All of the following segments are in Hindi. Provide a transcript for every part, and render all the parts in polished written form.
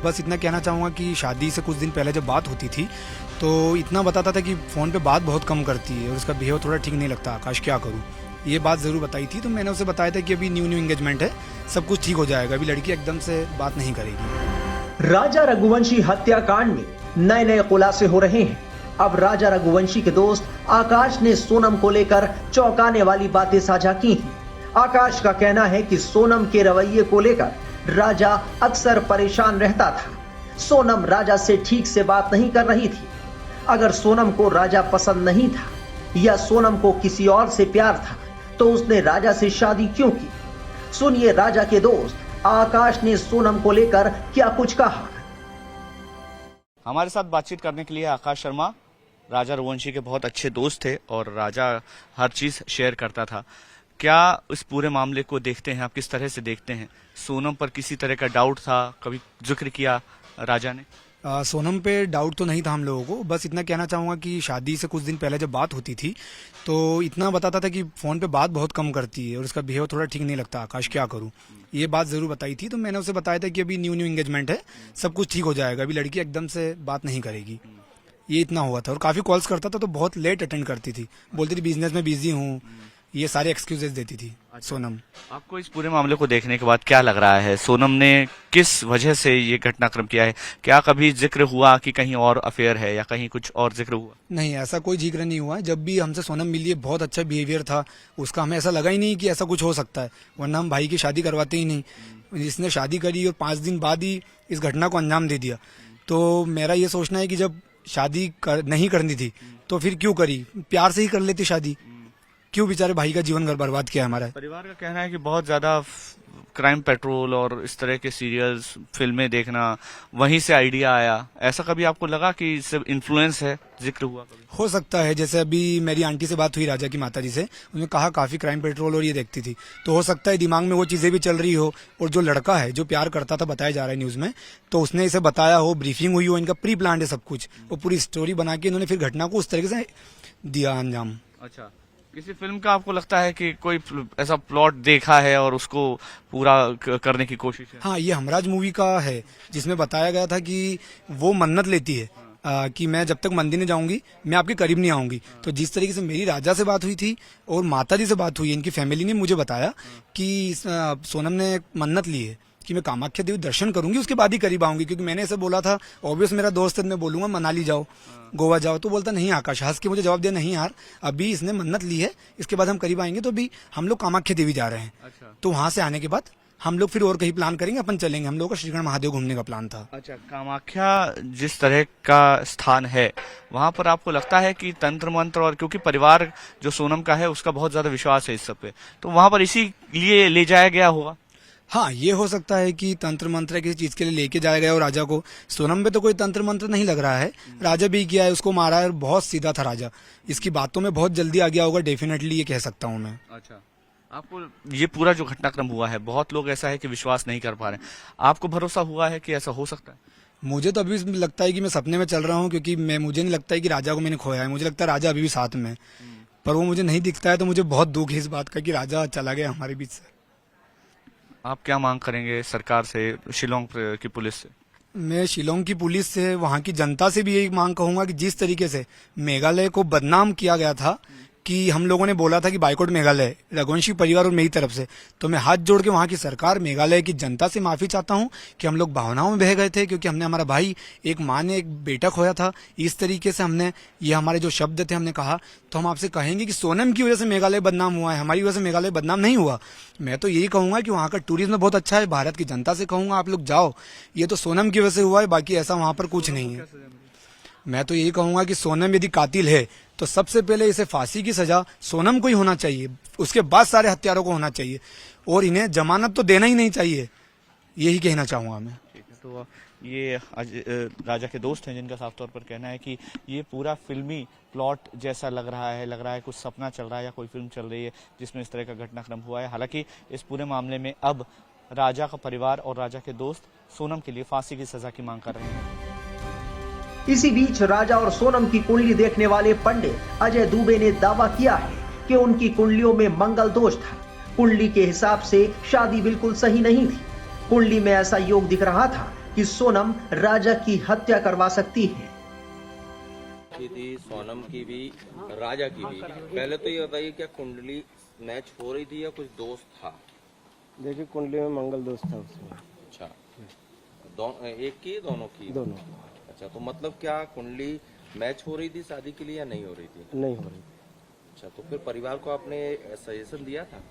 बस इतना कहना चाहूँगा कि शादी से कुछ दिन पहले जब बात होती थी तो इतना बताता था कि फ़ोन पे बात बहुत कम करती है और उसका बिहेव थोड़ा ठीक नहीं लगता। आकाश क्या करूँ, ये बात ज़रूर बताई थी। तो मैंने उसे बताया था कि अभी न्यू एंगेजमेंट है, सब कुछ ठीक हो जाएगा, अभी लड़की एकदम से बात नहीं करेगी। राजा रघुवंशी हत्याकांड में नए नए खुलासे हो रहे हैं। अब राजा रघुवंशी के दोस्त आकाश ने सोनम को लेकर चौंकाने वाली बातें साझा की हैं। आकाश का कहना है कि सोनम के रवैये को लेकर राजा अक्सर परेशान रहता था। सोनम राजा से ठीक से बात नहीं कर रही थी। अगर सोनम को राजा पसंद नहीं था या सोनम को किसी और से प्यार था तो उसने राजा से शादी क्यों की? सुनिए राजा के दोस्त आकाश ने सोनम को लेकर क्या कुछ कहा। हमारे साथ बातचीत करने के लिए आकाश शर्मा राजा रघुवंशी के बहुत अच्छे दोस्त थे और राजा हर चीज शेयर करता था। क्या इस पूरे मामले को देखते हैं आप, किस तरह से देखते हैं? सोनम पर किसी तरह का डाउट था, कभी जिक्र किया राजा ने? सोनम पे डाउट तो नहीं था हम लोगों को। बस इतना कहना चाहूँगा कि शादी से कुछ दिन पहले जब बात होती थी तो इतना बताता था कि फ़ोन पे बात बहुत कम करती है और उसका बिहेव थोड़ा ठीक नहीं लगता। आकाश क्या करूँ, ये बात ज़रूर बताई थी। तो मैंने उसे बताया था कि अभी न्यू एंगेजमेंट है, सब कुछ ठीक हो जाएगा, अभी लड़की एकदम से बात नहीं करेगी। ये इतना हुआ था। और काफ़ी कॉल्स करता था तो बहुत लेट अटेंड करती थी, बोलती थी बिजनेस में बिजी हूँ, ये सारे एक्सक्यूजेस देती थी सोनम। आपको इस पूरे मामले को देखने के बाद क्या लग रहा है, सोनम ने किस वजह से ये घटनाक्रम किया है? क्या कभी जिक्र हुआ कि कहीं और अफेयर है या कहीं कुछ और जिक्र हुआ? नहीं, ऐसा कोई जिक्र नहीं हुआ। जब भी हमसे सोनम मिली है बहुत अच्छा बिहेवियर था उसका, हमें ऐसा लगा ही नहीं कि ऐसा कुछ हो सकता है, वरना हम भाई की शादी करवाते ही नहीं। इसने शादी करी और 5 दिन बाद ही इस घटना को अंजाम दे दिया। तो मेरा ये सोचना है कि जब शादी नहीं करनी थी तो फिर क्यों करी, प्यार से ही कर लेती शादी, क्यों बेचारे भाई का जीवन घर बर्बाद किया हमारा। परिवार का कहना है कि बहुत ज्यादा क्राइम पेट्रोल और इस तरह के सीरियल्स फिल्में देखना, वहीं से आइडिया आया। ऐसा कभी आपको लगा कि इससे इन्फ्लुएंस है, जिक्र हुआ कभी? हो सकता है, जैसे अभी मेरी आंटी से बात हुई राजा की माताजी से, उन्होंने कहा काफी क्राइम पेट्रोल और ये देखती थी, तो हो सकता है दिमाग में वो चीजें भी चल रही हो। और जो लड़का है जो प्यार करता था, बताया जा रहा है न्यूज में, तो उसने इसे बताया हो, ब्रीफिंग हुई हो, इनका प्री प्लान है सब कुछ, वो पूरी स्टोरी बना के इन्होंने फिर घटना को उस तरीके से दिया अंजाम। अच्छा, किसी फिल्म का आपको लगता है कि कोई ऐसा प्लॉट देखा है और उसको पूरा करने की कोशिश है? हाँ, ये हमराज मूवी का है जिसमें बताया गया था कि वो मन्नत लेती है कि मैं जब तक मंदिर नहीं जाऊंगी मैं आपके करीब नहीं आऊंगी। तो जिस तरीके से मेरी राजा से बात हुई थी और माता जी से बात हुई, इनकी फैमिली ने मुझे बताया कि सोनम ने मन्नत ली है कि मैं कामाख्या देवी दर्शन करूंगी उसके बाद ही करीब आऊंगी। क्योंकि मैंने ऐसे बोला था, ऑब्वियस मेरा दोस्त है, मैं बोलूंगा मनाली जाओ, गोवा जाओ, तो बोलता नहीं आकाश, हंस के मुझे जवाब दिया, नहीं यार अभी इसने मन्नत ली है, इसके बाद हम करीब आएंगे, तो अभी हम लोग कामाख्या देवी जा रहे हैं। अच्छा। तो वहां से आने के बाद हम लोग फिर और कहीं प्लान करेंगे, अपन चलेंगे। हम लोग का श्रीगढ़ महादेव घूमने का प्लान था। अच्छा, कामाख्या जिस तरह का स्थान है, वहां पर आपको लगता है कि तंत्र मंत्र, और क्योंकि परिवार जो सोनम का है उसका बहुत ज्यादा विश्वास है इस सब पे, तो वहां पर इसी लिए ले जाया गया होगा? हाँ, ये हो सकता है कि तंत्र मंत्र किसी चीज के लिए लेके जाया गया और राजा को। सोनम पे तो कोई तंत्र मंत्र नहीं लग रहा है, राजा भी किया है, उसको मारा है, बहुत सीधा था राजा, इसकी बातों में बहुत जल्दी आ गया होगा, डेफिनेटली ये कह सकता हूँ मैं। अच्छा, आपको ये पूरा जो घटनाक्रम हुआ है, बहुत लोग ऐसा है कि विश्वास नहीं कर पा रहे, आपको भरोसा हुआ है कि ऐसा हो सकता है? मुझे तो अभी लगता है कि मैं सपने में चल रहा हूँ, क्योंकि मुझे नहीं लगता है कि राजा को मैंने खोया है। मुझे लगता है राजा अभी भी साथ में है, पर वो मुझे नहीं दिखता है। तो मुझे बहुत दुख है इस बात का कि राजा चला गया हमारे बीच से। आप क्या मांग करेंगे सरकार से, शिलोंग की पुलिस से? मैं शिलोंग की पुलिस से, वहाँ की जनता से भी यही मांग कहूंगा कि जिस तरीके से मेघालय को बदनाम किया गया था, कि हम लोगों ने बोला था कि बाइकआउट मेघालय, रघुवंशी परिवार और मेरी तरफ से, तो मैं हाथ जोड़ के वहाँ की सरकार, मेघालय की जनता से माफी चाहता हूँ कि हम लोग भावनाओं में बह गए थे, क्योंकि हमने हमारा भाई, एक माँ ने एक बेटा खोया था। इस तरीके से हमने, ये हमारे जो शब्द थे हमने कहा, तो हम आपसे कहेंगे कि सोनम की वजह से मेघालय बदनाम हुआ है, हमारी वजह से मेघालय बदनाम नहीं हुआ। मैं तो यही कहूंगा कि वहाँ का टूरिज्म बहुत अच्छा है। भारत की जनता से कहूंगा आप लोग जाओ, ये तो सोनम की वजह से हुआ है, बाकी ऐसा वहाँ पर कुछ नहीं है। मैं तो यही कहूंगा कि सोनम यदि कातिल है तो सबसे पहले इसे फांसी की सजा सोनम को ही होना चाहिए, उसके बाद सारे हत्यारों को होना चाहिए, और इन्हें जमानत तो देना ही नहीं चाहिए, यही कहना चाहूंगा मैं। ठीक है, तो ये राजा के दोस्त हैं जिनका साफ तौर पर कहना है कि ये पूरा फिल्मी प्लॉट जैसा लग रहा है कुछ सपना चल रहा है या कोई फिल्म चल रही है जिसमें इस तरह का घटनाक्रम हुआ है। हालांकि इस पूरे मामले में अब राजा का परिवार और राजा के दोस्त सोनम के लिए फांसी की सजा की मांग कर रहे हैं। इसी बीच राजा और सोनम की कुंडली देखने वाले पंडित अजय दुबे ने दावा किया है कि उनकी कुंडलियों में मंगल दोष था। कुंडली के हिसाब से शादी बिल्कुल सही नहीं थी। कुंडली में ऐसा योग दिख रहा था कि सोनम राजा की हत्या करवा सकती है। की थी सोनम की भी राजा की भी। पहले तो ये बताइए क्या कुंडली मैच हो रही थी या कुछ दोस्त था? देखिए कुंडली में मंगल दोष था उसमें। अच्छा, एक की दोनों की? दोनों अच्छा, तो मतलब क्या कुंडली मैच हो रही थी शादी के लिए या नहीं हो रही थी? नहीं हो रही। अच्छा, तो फिर परिवार को आपने सजेशन दिया था?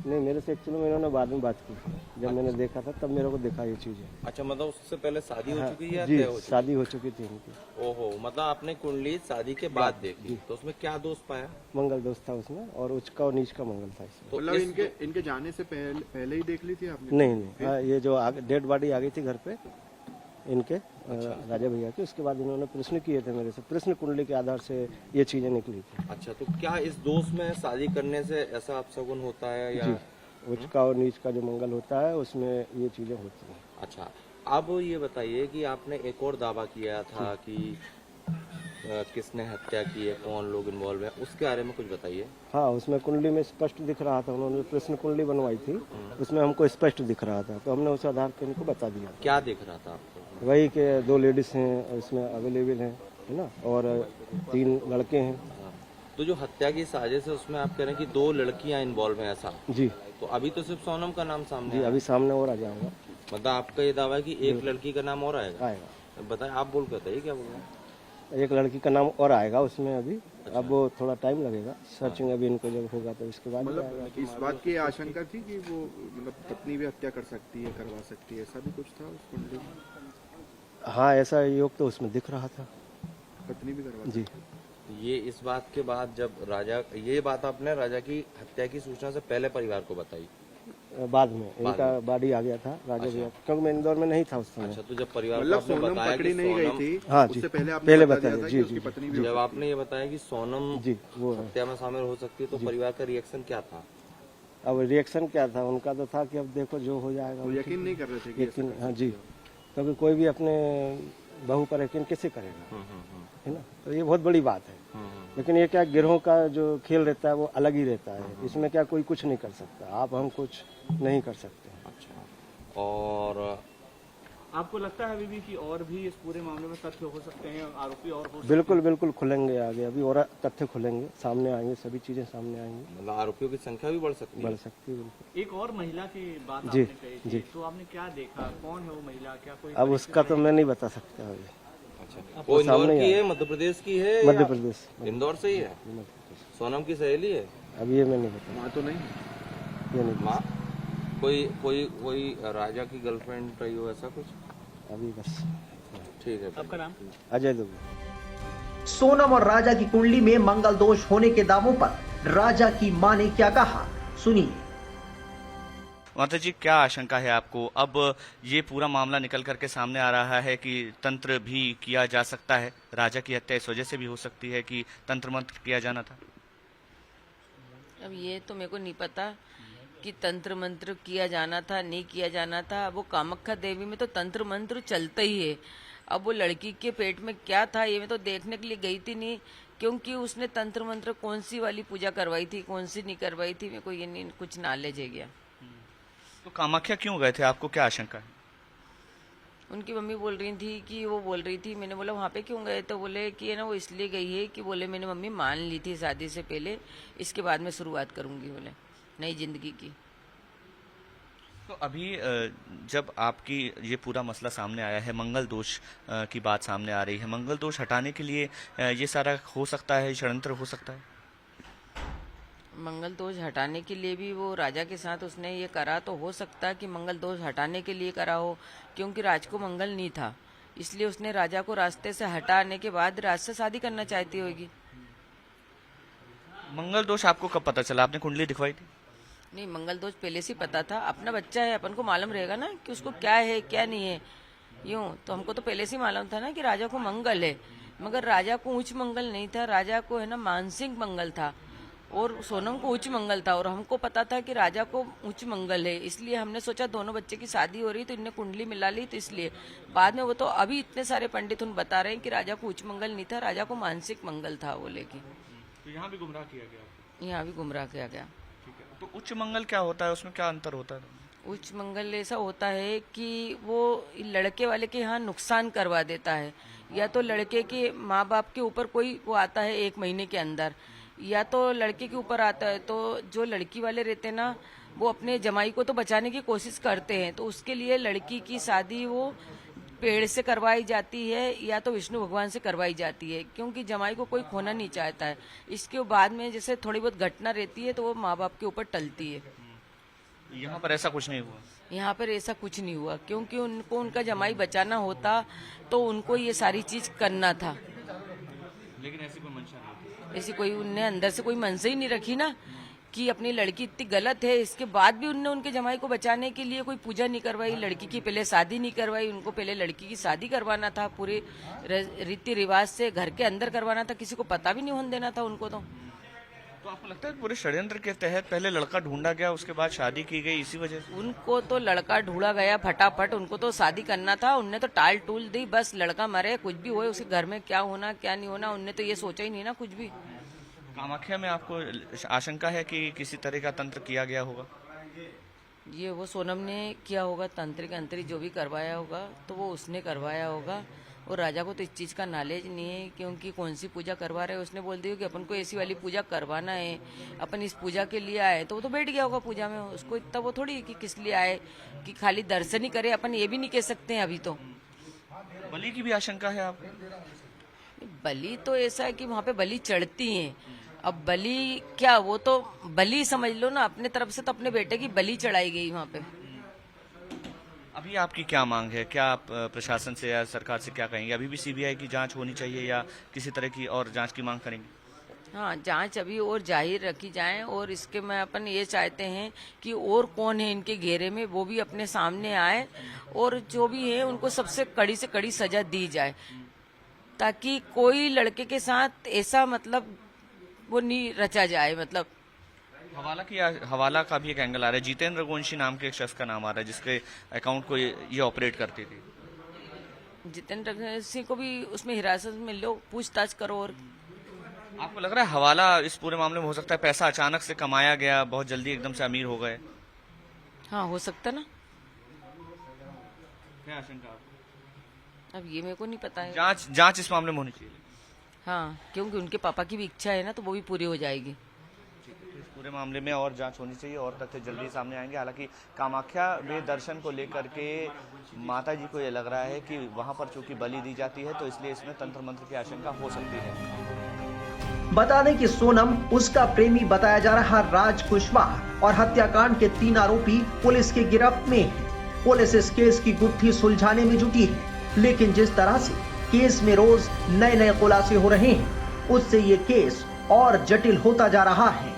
नहीं, मेरे से एक्चुअली में इन्होंने बाद में बात की थी। जब मैंने देखा था तब मेरे को देखा ये चीज़ है। अच्छा, मतलब उससे पहले शादी हो चुकी है या जी, तय हो चुकी? शादी हो चुकी थी उनकी। ओहो, मतलब आपने कुंडली शादी के बाद देखी, तो उसमें क्या दोष पाया? मंगल दोष था उसमें और उच्च का और नीच का मंगल था इसमें। तो मतलब इनके जाने से पहले ही देख ली थी आपने? नहीं, हाँ, ये जो डेड बॉडी आ गई थी घर पे इनके राजा भैया की, उसके बाद इन्होंने प्रश्न किए थे मेरे से। प्रश्न कुंडली के आधार से ये चीजें निकली थी। अच्छा, तो क्या इस दोष में शादी करने से ऐसा अपशगुन होता है या? उच्च का और नीच का जो मंगल होता है उसमें ये चीजें होती हैं। अच्छा, अब ये बताइए कि आपने एक और दावा किया था कि किसने हत्या की है, कौन लोग इन्वॉल्व है, उसके बारे में कुछ बताइए। हाँ, उसमें कुंडली में स्पष्ट दिख रहा था। उन्होंने प्रश्न कुंडली बनवाई थी, उसमें हमको स्पष्ट दिख रहा था, तो हमने उस आधार पर इनको बता दिया। क्या दिख रहा था आपको? वही के 2 लेडीज हैं इसमें अवेलेबल हैं, है ना, और 3 लड़के हैं। तो जो हत्या की साजिश है उसमें आप कह रहे हैं कि 2 लड़कियां इन्वॉल्व हैं, ऐसा? जी तो अभी तो सिर्फ सोनम का नाम सामने जी, आया है। अभी सामने और आ जाऊंगा। मतलब आपका ये दावा है कि एक लड़की का नाम और आएगा? आएगा, बताएं, आप बोल के बताइए क्या बोल रहे हैं। एक लड़की का नाम और आएगा उसमें अभी। अब वो थोड़ा टाइम लगेगा, सर्चिंग अभी इनको जब होगा तो इसके बाद ही आएगा। मतलब इस बात की आशंका थी कि वो मतलब पत्नी भी हत्या कर सकती है, करवा सकती है, ऐसा भी कुछ था उस कुंडली में? हाँ, ऐसा योग तो उसमें दिख रहा था। पत्नी भी करवा जी, ये इस बात के बाद जब राजा, ये बात आपने राजा की हत्या की सूचना से पहले परिवार को बताई? बाद में इनका बॉडी आ गया था राजा भैया, क्योंकि मैं इंदौर में नहीं था उस समय। अच्छा, तो जब परिवार को मतलब आपने सोनम बताया पकड़ी कि नहीं गई सोनम, थी, हाँ जी, उससे पहले आपने पहले बता दिया बताया, था जी, कि उसकी जी, पत्नी भी जब हो सकती आपने ये बताया कि सोनम जी, वो है। हत्या में शामिल हो सकती है, तो परिवार का रिएक्शन क्या था? अब रिएक्शन क्या था उनका, तो था कि अब देखो जो हो जाएगा। है। वो यकीन नहीं कर रहे थे कि ऐसा यकीन, कर हाँ सकती जी, क्योंकि कोई भी अपने बहू पर यकीन कैसे करेगा, है ना, तो ये बहुत बड़ी बात है। लेकिन ये क्या गिरोह का जो खेल रहता है वो अलग ही रहता है, इसमें क्या कोई कुछ नहीं कर सकता, आप हम कुछ नहीं कर सकते। अच्छा, और आपको लगता है अभी भी कि और भी इस पूरे मामले में तथ्य हो सकते हैं, आरोपी और हो बिल्कुल बिल्कुल खुलेंगे आगे, अभी और तथ्य खुलेंगे, सामने आएंगे, सभी चीजें सामने आएंगी, मतलब आरोपियों की संख्या भी बढ़ सकती है? बढ़ सकती है बिल्कुल। एक और महिला की बात जी, आपने कही थी, जी। तो आपने क्या देखा, कौन है वो महिला, क्या कोई अब उसका तो मैं नहीं बता सकता अभी। अच्छा, वो इंदौर की है, मध्य प्रदेश की है मध्य या प्रदेश, इंदौर से ही है? सोनम की सहेली है? अब ये मैं नहीं बता, माँ तो नहीं? ये नहीं माँ? कोई कोई कोई राजा की गर्लफ्रेंड रही हो, ऐसा कुछ? अभी बस। ठीक है। आपका नाम? अजय दुबे। सोनम और राजा की कुंडली में मंगल दोष होने के दावों पर राजा की मां ने क्या कहा, सुनिए। माता जी, क्या आशंका है आपको? अब ये पूरा मामला निकल करके सामने आ रहा है कि तंत्र भी किया जा सकता है, राजा की हत्या इस वजह से भी हो सकती है कि तंत्र मंत्र किया जाना था। अब ये तो मेरे को नहीं पता कि तंत्र मंत्र किया जाना था, नहीं किया जाना था। वो कामाख्या देवी में तो तंत्र मंत्र चलता ही है। अब वो लड़की के पेट में क्या था ये मैं तो देखने के लिए गई थी नहीं, क्योंकि उसने तंत्र मंत्र कौन सी वाली पूजा करवाई थी, कौन सी नहीं करवाई थी, मेरे को ये नहीं कुछ नॉलेज है गया। तो कामाख्या क्यों गए थे, आपको क्या आशंका है? उनकी मम्मी बोल रही थी कि वो बोल रही थी, मैंने बोला वहाँ पे क्यों गए, तो बोले कि है ना वो इसलिए गई है कि बोले मैंने मम्मी मान ली थी शादी से पहले, इसके बाद में शुरुआत करूंगी बोले नई जिंदगी की। तो अभी जब आपकी ये पूरा मसला सामने आया है, मंगल दोष की बात सामने आ रही है, मंगल दोष हटाने के लिए ये सारा हो सकता है, षड्यंत्र हो सकता है? मंगल दोष हटाने के लिए भी वो राजा के साथ उसने ये करा, तो हो सकता है कि मंगल दोष हटाने के लिए करा हो, क्योंकि राज को मंगल नहीं था, इसलिए उसने राजा को रास्ते से हटाने के बाद राज से शादी करना चाहती होगी। मंगल दोष आपको कब पता चला, आपने कुंडली दिखवाई थी? नहीं, मंगल दोष पहले से पता था, अपना बच्चा है, अपन को मालूम रहेगा ना कि उसको क्या है क्या नहीं है। यूं तो हमको तो पहले से ही मालूम था ना कि राजा को मंगल है, मगर राजा को उच्च मंगल नहीं था, राजा को है ना मानसिक मंगल था, और सोनम को उच्च मंगल था, और हमको पता था कि राजा को उच्च मंगल है, इसलिए हमने सोचा दोनों बच्चे की शादी हो रही तो इनने कुंडली मिला ली, तो इसलिए बाद में वो तो अभी इतने सारे पंडित उन बता रहे हैं कि राजा को उच्च मंगल नहीं था, राजा को मानसिक मंगल था बोले कि। तो यहाँ भी गुमराह किया गया? यहाँ भी गुमराह किया गया। ठीक है, तो उच्च मंगल क्या होता है, उसमें क्या अंतर होता है? उच्च मंगल ऐसा होता है कि वो लड़के वाले के यहाँ नुकसान करवा देता है, या तो लड़के के माँ बाप के ऊपर कोई वो आता है 1 महीने के अंदर, या तो लड़के के ऊपर आता है। तो जो लड़की वाले रहते हैं ना, वो अपने जमाई को तो बचाने की कोशिश करते हैं, तो उसके लिए लड़की की शादी वो पेड़ से करवाई जाती है या तो विष्णु भगवान से करवाई जाती है, क्योंकि जमाई को कोई खोना नहीं चाहता है। इसके बाद में जैसे थोड़ी बहुत घटना रहती है तो वो माँ बाप के ऊपर टलती है। यहाँ पर ऐसा कुछ नहीं हुआ। यहाँ पर ऐसा कुछ नहीं हुआ, क्योंकि उनको उनका जमाई बचाना होता तो उनको ये सारी चीज करना था। लेकिन ऐसी कोई मंशा नहीं थी। ऐसी कोई उनने अंदर से कोई मनसा ही नहीं रखी ना कि अपनी लड़की इतनी गलत है, इसके बाद भी उनने उनके जमाई को बचाने के लिए कोई पूजा नहीं करवाई, लड़की की पहले शादी नहीं करवाई। उनको पहले लड़की की शादी करवाना था, पूरे रीति रिवाज से घर के अंदर करवाना था, किसी को पता भी नहीं होने देना था उनको। तो आपको लगता है पूरे षड्यंत्र के तहत पहले लड़का ढूंढा गया, उसके बाद शादी की गई इसी वजह से? उनको तो लड़का ढूंढा गया फटाफट, उनको तो शादी करना था, उनने तो टाल टूल दी, बस लड़का मरे कुछ भी होए, उसके घर में क्या होना क्या नहीं होना उनने तो ये सोचा ही नहीं ना कुछ भी। कामाख्या में आपको आशंका है कि किसी तरह का तंत्र किया गया होगा? ये वो सोनम ने किया होगा, तांत्रिक अंतरिक जो भी करवाया होगा तो वो उसने करवाया होगा, और राजा को तो इस चीज का नॉलेज नहीं है, क्योंकि कौन सी पूजा करवा रहे हैं उसने बोल दिया कि अपन को ऐसी वाली पूजा करवाना है, अपन इस पूजा के लिए आए, तो वो तो बैठ गया होगा पूजा में। उसको इतना वो थोड़ी कि किस लिए आए, कि खाली दर्शन ही करे, अपन ये भी नहीं कह सकते हैं अभी तो। बलि की भी आशंका है आपको? बलि तो ऐसा है कि वहाँ पे बलि चढ़ती है। अब बलि क्या, वो तो बलि समझ लो ना, अपने तरफ से तो अपने बेटे की बलि चढ़ाई गई वहाँ पे। अभी आपकी क्या मांग है? क्या आप प्रशासन से या सरकार से क्या कहेंगे? अभी भी सीबीआई की जांच होनी चाहिए या किसी तरह की और जांच की मांग करेंगे? हाँ, जांच अभी और जाहिर रखी जाए, और इसके में अपन ये चाहते हैं कि और कौन है इनके घेरे में वो भी अपने सामने आए, और जो भी है उनको सबसे कड़ी से कड़ी सजा दी जाए, ताकि कोई लड़के के साथ ऐसा मतलब वो नहीं रचा जाए। मतलब हवाला का भी एक एंगल आ रहा है। जितेंद्र रघुवंशी नाम के एक शख्स का नाम आ रहा है जिसके अकाउंट को ये ऑपरेट करती थी। जितेंद्र रघुवंशी को भी उसमें हिरासत में लो, पूछताछ करो। और आपको लग रहा है हवाला इस पूरे मामले में हो सकता है पैसा अचानक से कमाया गया, बहुत जल्दी एकदम से अमीर हो गए? हाँ, हो सकता ना। क्या आशंका आपको? अब ये मेरे को नहीं पता है। जांच इस मामले में होनी चाहिए। हाँ, क्योंकि उनके पापा की भी इच्छा है ना, तो वो भी पूरी हो जाएगी। इस पूरे मामले में और जांच होनी चाहिए और तथ्य जल्दी सामने आएंगे। हालांकि कामाख्या में दर्शन को लेकर के माता जी को ये लग रहा है कि वहां पर चूंकि बलि दी जाती है तो इसलिए इसमें तंत्र मंत्र की आशंका हो सकती है। बता दें कि सोनम उसका प्रेमी बताया जा रहा राज कुशवाहा और हत्याकांड के 3 आरोपी पुलिस की गिरफ्त में हैं। पुलिस इस केस की गुत्थी सुलझाने में जुटी है, लेकिन जिस तरह से केस में रोज नए नए खुलासे हो रहे हैं, उससे ये केस और जटिल होता जा रहा है।